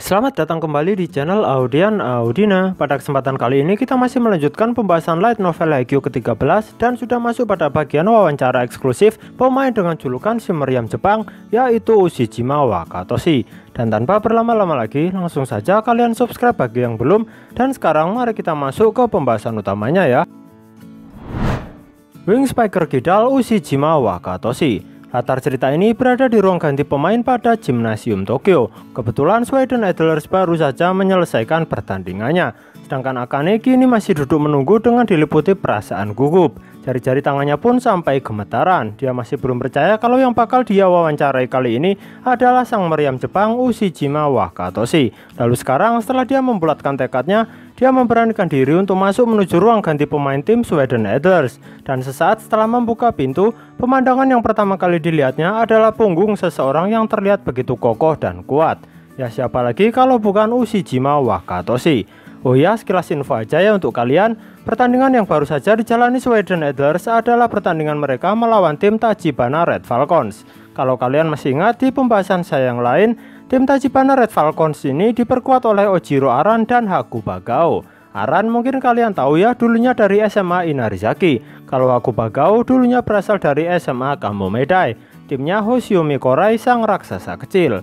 Selamat datang kembali di channel Audian Audina. Pada kesempatan kali ini kita masih melanjutkan pembahasan light novel Haikyuu ke-13 dan sudah masuk pada bagian wawancara eksklusif pemain dengan julukan si meriam Jepang, yaitu Ushijima Wakatoshi. Dan tanpa berlama-lama lagi, langsung saja kalian subscribe bagi yang belum. Dan sekarang mari kita masuk ke pembahasan utamanya ya. Wing Spiker Kidal Ushijima Wakatoshi. Latar cerita ini berada di ruang ganti pemain pada Gymnasium Tokyo. Kebetulan Sweden Idlers baru saja menyelesaikan pertandingannya. Sedangkan Akane kini masih duduk menunggu dengan diliputi perasaan gugup. Jari-jari tangannya pun sampai gemetaran. Dia masih belum percaya kalau yang bakal dia wawancarai kali ini adalah sang meriam Jepang Ushijima Wakatoshi. Lalu sekarang setelah dia membulatkan tekadnya, dia memberanikan diri untuk masuk menuju ruang ganti pemain tim Sweden Idlers. Dan sesaat setelah membuka pintu, pemandangan yang pertama kali dilihatnya adalah punggung seseorang yang terlihat begitu kokoh dan kuat. Ya siapa lagi kalau bukan Ushijima Wakatoshi. Oh ya, sekilas info aja ya untuk kalian. Pertandingan yang baru saja dijalani Sweden Idlers adalah pertandingan mereka melawan tim Tachibana Red Falcons. Kalau kalian masih ingat di pembahasan saya yang lain, tim Tachibana Red Falcons ini diperkuat oleh Ojiro Aran dan Hakuba Gao. Aran mungkin kalian tahu ya, dulunya dari SMA Inarizaki. Kalau Hakuba Gao dulunya berasal dari SMA Kamomedai. Timnya Hoshiumi Korai, sang raksasa kecil.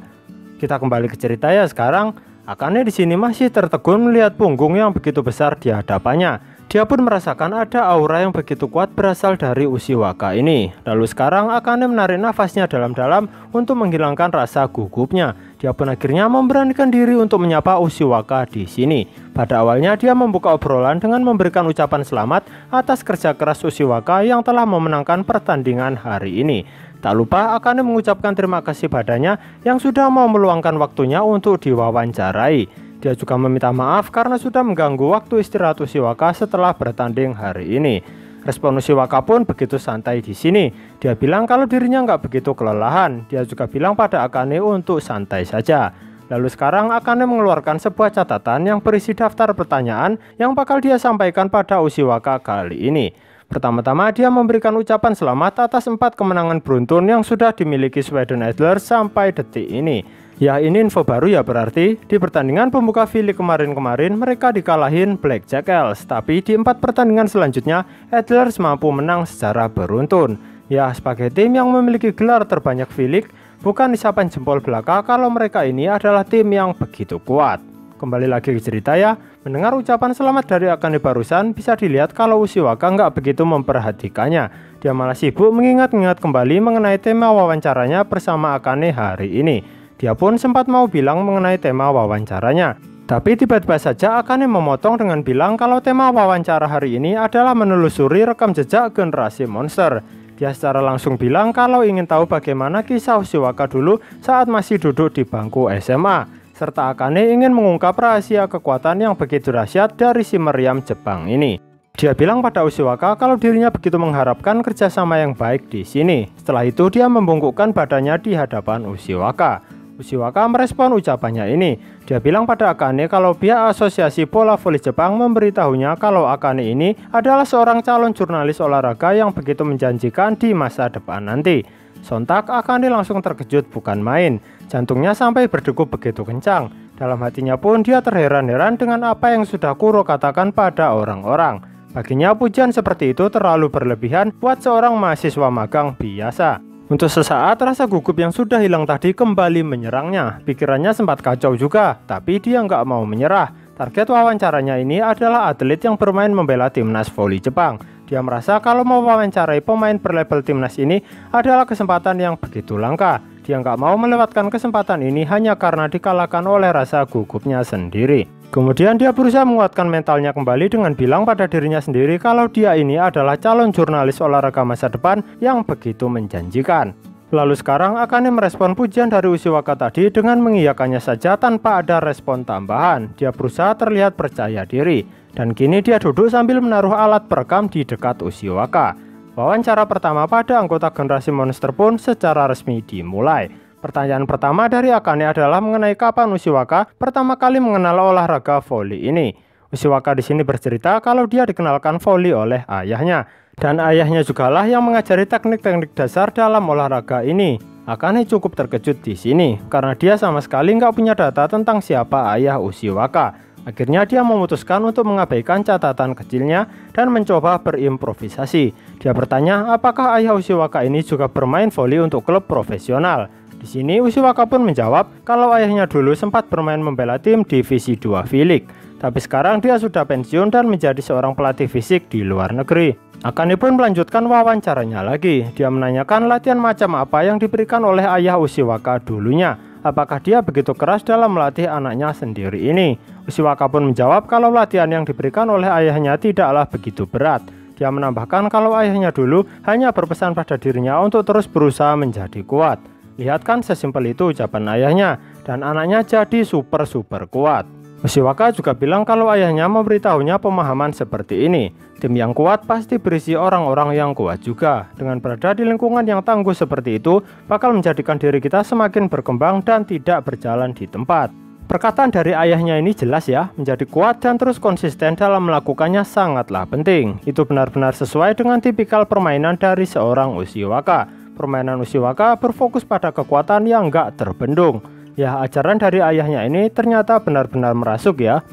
Kita kembali ke cerita ya sekarang. Akane di sini masih tertegun melihat punggung yang begitu besar di hadapannya. Dia pun merasakan ada aura yang begitu kuat berasal dari Ushiwaka ini. Lalu sekarang Akane menarik nafasnya dalam-dalam untuk menghilangkan rasa gugupnya. Dia pun akhirnya memberanikan diri untuk menyapa Ushiwaka di sini. Pada awalnya dia membuka obrolan dengan memberikan ucapan selamat atas kerja keras Ushiwaka yang telah memenangkan pertandingan hari ini. Tak lupa Akane mengucapkan terima kasih padanya yang sudah mau meluangkan waktunya untuk diwawancarai. Dia juga meminta maaf karena sudah mengganggu waktu istirahat Ushiwaka setelah bertanding hari ini. Respon Ushiwaka pun begitu santai di sini. Dia bilang kalau dirinya nggak begitu kelelahan. Dia juga bilang pada Akane untuk santai saja. Lalu sekarang Akane mengeluarkan sebuah catatan yang berisi daftar pertanyaan yang bakal dia sampaikan pada Ushiwaka kali ini. Pertama-tama dia memberikan ucapan selamat atas 4 kemenangan beruntun yang sudah dimiliki Sweden Idlers sampai detik ini. Ya ini info baru ya, berarti di pertandingan pembuka V-League kemarin-kemarin mereka dikalahin Black Jackals. Tapi di 4 pertandingan selanjutnya Idlers mampu menang secara beruntun. Ya sebagai tim yang memiliki gelar terbanyak V-League, bukan isapan jempol belaka kalau mereka ini adalah tim yang begitu kuat. Kembali lagi ke cerita ya. Mendengar ucapan selamat dari Akane barusan, bisa dilihat kalau Ushiwaka nggak begitu memperhatikannya. Dia malah sibuk mengingat-ingat kembali mengenai tema wawancaranya bersama Akane hari ini. Dia pun sempat mau bilang mengenai tema wawancaranya. Tapi tiba-tiba saja Akane memotong dengan bilang kalau tema wawancara hari ini adalah menelusuri rekam jejak generasi monster. Dia secara langsung bilang kalau ingin tahu bagaimana kisah Ushiwaka dulu saat masih duduk di bangku SMA. Serta Akane ingin mengungkap rahasia kekuatan yang begitu dahsyat dari si meriam Jepang ini. Dia bilang pada Ushiwaka kalau dirinya begitu mengharapkan kerjasama yang baik di sini. Setelah itu dia membungkukkan badannya di hadapan Ushiwaka. Ushiwaka merespon ucapannya ini. Dia bilang pada Akane kalau pihak Asosiasi Bola Voli Jepang memberitahunya kalau Akane ini adalah seorang calon jurnalis olahraga yang begitu menjanjikan di masa depan nanti. Sontak Akane langsung terkejut bukan main. Jantungnya sampai berdegup begitu kencang. Dalam hatinya pun dia terheran-heran dengan apa yang sudah Kuro katakan pada orang-orang. Baginya pujian seperti itu terlalu berlebihan buat seorang mahasiswa magang biasa. Untuk sesaat rasa gugup yang sudah hilang tadi kembali menyerangnya. Pikirannya sempat kacau juga, tapi dia nggak mau menyerah. Target wawancaranya ini adalah atlet yang bermain membela timnas voli Jepang. Dia merasa kalau mau wawancarai pemain berlabel timnas ini adalah kesempatan yang begitu langka. Dia nggak mau melewatkan kesempatan ini hanya karena dikalahkan oleh rasa gugupnya sendiri. Kemudian dia berusaha menguatkan mentalnya kembali dengan bilang pada dirinya sendiri kalau dia ini adalah calon jurnalis olahraga masa depan yang begitu menjanjikan. Lalu sekarang Akane merespon pujian dari Ushiwaka tadi dengan mengiyakannya saja tanpa ada respon tambahan. Dia berusaha terlihat percaya diri. Dan kini dia duduk sambil menaruh alat perekam di dekat Ushiwaka. Wawancara pertama pada anggota generasi monster pun secara resmi dimulai. Pertanyaan pertama dari Akane adalah mengenai kapan Ushiwaka pertama kali mengenal olahraga voli ini. Ushiwaka di sini bercerita kalau dia dikenalkan voli oleh ayahnya. Dan ayahnya jugalah yang mengajari teknik-teknik dasar dalam olahraga ini. Akane cukup terkejut di sini karena dia sama sekali nggak punya data tentang siapa ayah Ushiwaka. Akhirnya dia memutuskan untuk mengabaikan catatan kecilnya dan mencoba berimprovisasi. Dia bertanya apakah ayah Ushiwaka ini juga bermain voli untuk klub profesional. Di sini Ushiwaka pun menjawab kalau ayahnya dulu sempat bermain membela tim divisi 2 V-League. Tapi sekarang dia sudah pensiun dan menjadi seorang pelatih fisik di luar negeri. Akane pun melanjutkan wawancaranya lagi. Dia menanyakan latihan macam apa yang diberikan oleh ayah Ushiwaka dulunya. Apakah dia begitu keras dalam melatih anaknya sendiri ini? Ushiwaka pun menjawab kalau latihan yang diberikan oleh ayahnya tidaklah begitu berat. Dia menambahkan kalau ayahnya dulu hanya berpesan pada dirinya untuk terus berusaha menjadi kuat. Lihat kan sesimpel itu ucapan ayahnya, dan anaknya jadi super kuat. Ushiwaka juga bilang kalau ayahnya memberitahunya pemahaman seperti ini. Tim yang kuat pasti berisi orang-orang yang kuat juga. Dengan berada di lingkungan yang tangguh seperti itu, bakal menjadikan diri kita semakin berkembang dan tidak berjalan di tempat. Perkataan dari ayahnya ini jelas ya, menjadi kuat dan terus konsisten dalam melakukannya sangatlah penting. Itu benar-benar sesuai dengan tipikal permainan dari seorang Ushiwaka. Permainan Ushiwaka berfokus pada kekuatan yang gak terbendung. Ya, ajaran dari ayahnya ini ternyata benar-benar merasuk ya.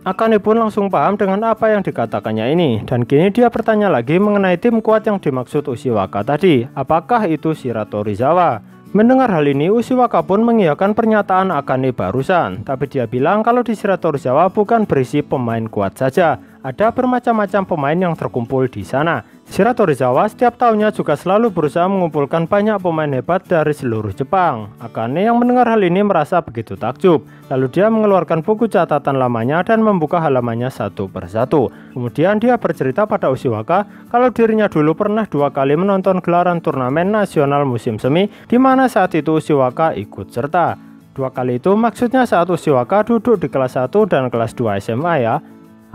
Akane pun langsung paham dengan apa yang dikatakannya ini. Dan kini dia bertanya lagi mengenai tim kuat yang dimaksud Ushiwaka tadi. Apakah itu Shiratorizawa? Mendengar hal ini, Ushiwaka pun mengiyakan pernyataan Akane barusan. Tapi dia bilang kalau di Shiratorizawa bukan berisi pemain kuat saja. Ada bermacam-macam pemain yang terkumpul di sana. Shiratorizawa setiap tahunnya juga selalu berusaha mengumpulkan banyak pemain hebat dari seluruh Jepang. Akane yang mendengar hal ini merasa begitu takjub. Lalu dia mengeluarkan buku catatan lamanya dan membuka halamannya satu persatu. Kemudian dia bercerita pada Ushiwaka kalau dirinya dulu pernah 2 kali menonton gelaran turnamen nasional musim semi, di mana saat itu Ushiwaka ikut serta. 2 kali itu maksudnya saat Ushiwaka duduk di kelas 1 dan kelas 2 SMA ya.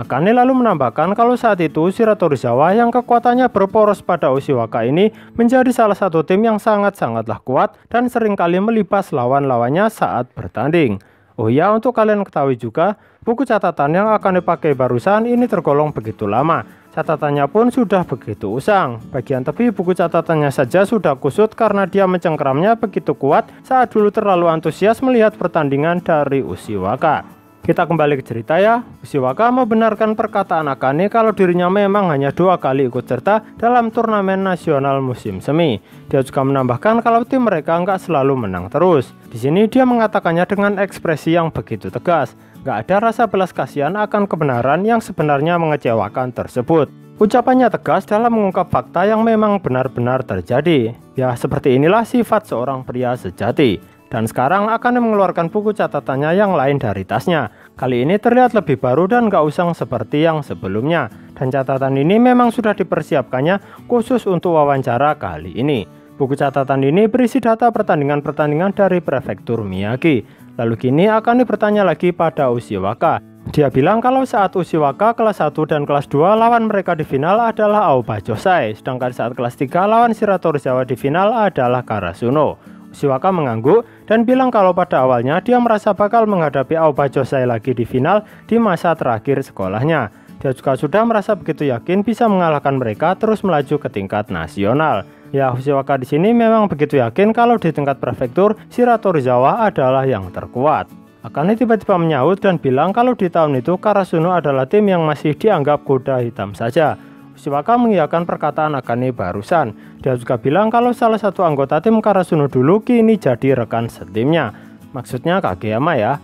Akane lalu menambahkan kalau saat itu Shiratorizawa yang kekuatannya berporos pada Ushiwaka ini menjadi salah satu tim yang sangatlah kuat dan seringkali melibas lawan-lawannya saat bertanding. Oh ya, untuk kalian ketahui juga, buku catatan yang Akane pakai barusan ini tergolong begitu lama. Catatannya pun sudah begitu usang. Bagian tepi buku catatannya saja sudah kusut karena dia mencengkeramnya begitu kuat saat dulu terlalu antusias melihat pertandingan dari Ushiwaka. Kita kembali ke cerita ya. Ushiwaka membenarkan perkataan Akane kalau dirinya memang hanya 2 kali ikut serta dalam turnamen nasional musim semi. Dia juga menambahkan kalau tim mereka nggak selalu menang terus. Di sini dia mengatakannya dengan ekspresi yang begitu tegas. Nggak ada rasa belas kasihan akan kebenaran yang sebenarnya mengecewakan tersebut. Ucapannya tegas dalam mengungkap fakta yang memang benar-benar terjadi. Ya, seperti inilah sifat seorang pria sejati. Dan sekarang Akane mengeluarkan buku catatannya yang lain dari tasnya. Kali ini terlihat lebih baru dan gak usang seperti yang sebelumnya. Dan catatan ini memang sudah dipersiapkannya khusus untuk wawancara kali ini. Buku catatan ini berisi data pertandingan-pertandingan dari prefektur Miyagi. Lalu kini Akane bertanya lagi pada Ushiwaka. Dia bilang kalau saat Ushiwaka kelas 1 dan kelas 2 lawan mereka di final adalah Aoba Josai. Sedangkan saat kelas 3 lawan Shiratorizawa di final adalah Karasuno. Ushiwaka mengangguk dan bilang kalau pada awalnya dia merasa bakal menghadapi Aoba Josai lagi di final di masa terakhir sekolahnya. Dia juga sudah merasa begitu yakin bisa mengalahkan mereka terus melaju ke tingkat nasional. Ya, Ushiwaka di sini memang begitu yakin kalau di tingkat prefektur Shiratorizawa adalah yang terkuat. Akane tiba-tiba menyahut dan bilang kalau di tahun itu Karasuno adalah tim yang masih dianggap kuda hitam saja. Ushiwaka mengiyakan perkataan Akane barusan. Dia juga bilang kalau salah satu anggota tim Karasuno dulu kini jadi rekan setimnya. Maksudnya Kageyama ya.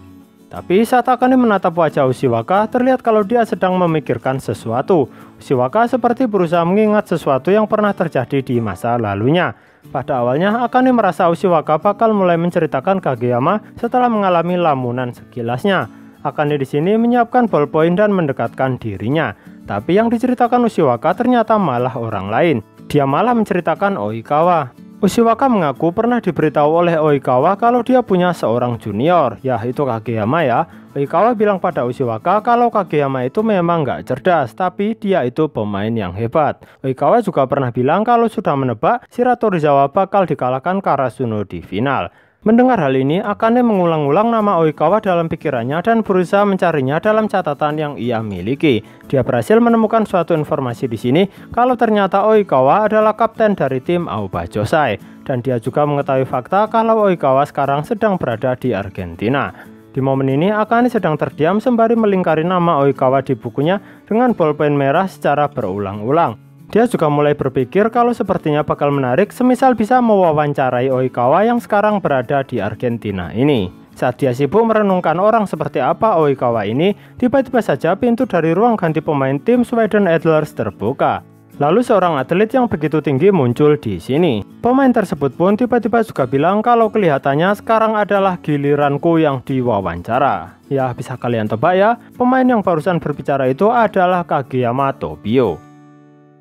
Tapi saat Akane menatap wajah Ushiwaka, terlihat kalau dia sedang memikirkan sesuatu. Ushiwaka seperti berusaha mengingat sesuatu yang pernah terjadi di masa lalunya. Pada awalnya Akane merasa Ushiwaka bakal mulai menceritakan Kageyama setelah mengalami lamunan sekilasnya. Akane di sini menyiapkan ballpoint dan mendekatkan dirinya. Tapi yang diceritakan Ushiwaka ternyata malah orang lain. Dia malah menceritakan Oikawa. Ushiwaka mengaku pernah diberitahu oleh Oikawa kalau dia punya seorang junior, yaitu Kageyama ya. Oikawa bilang pada Ushiwaka kalau Kageyama itu memang nggak cerdas, tapi dia itu pemain yang hebat. Oikawa juga pernah bilang kalau sudah menebak Shiratorizawa bakal dikalahkan Karasuno di final. Mendengar hal ini, Akane mengulang-ulang nama Oikawa dalam pikirannya dan berusaha mencarinya dalam catatan yang ia miliki. Dia berhasil menemukan suatu informasi di sini kalau ternyata Oikawa adalah kapten dari tim Aoba Josai, dan dia juga mengetahui fakta kalau Oikawa sekarang sedang berada di Argentina. Di momen ini, Akane sedang terdiam sembari melingkari nama Oikawa di bukunya dengan bolpen merah secara berulang-ulang. Dia juga mulai berpikir kalau sepertinya bakal menarik semisal bisa mewawancarai Oikawa yang sekarang berada di Argentina ini. Saat dia sibuk merenungkan orang seperti apa Oikawa ini, tiba-tiba saja pintu dari ruang ganti pemain tim Sweden Adlers terbuka. Lalu seorang atlet yang begitu tinggi muncul di sini. Pemain tersebut pun tiba-tiba juga bilang kalau kelihatannya sekarang adalah giliranku yang diwawancara. Ya, bisa kalian tebak ya, pemain yang barusan berbicara itu adalah Kageyama Tobio.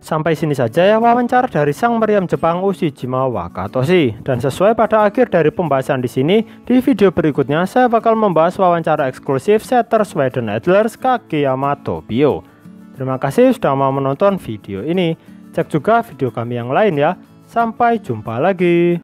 Sampai sini saja ya wawancara dari sang meriam Jepang Ushijima Wakatoshi. Dan sesuai pada akhir dari pembahasan di sini, di video berikutnya saya bakal membahas wawancara eksklusif setter Sweden Adlers Kageyama Tobio. Terima kasih sudah mau menonton video ini. Cek juga video kami yang lain ya. Sampai jumpa lagi.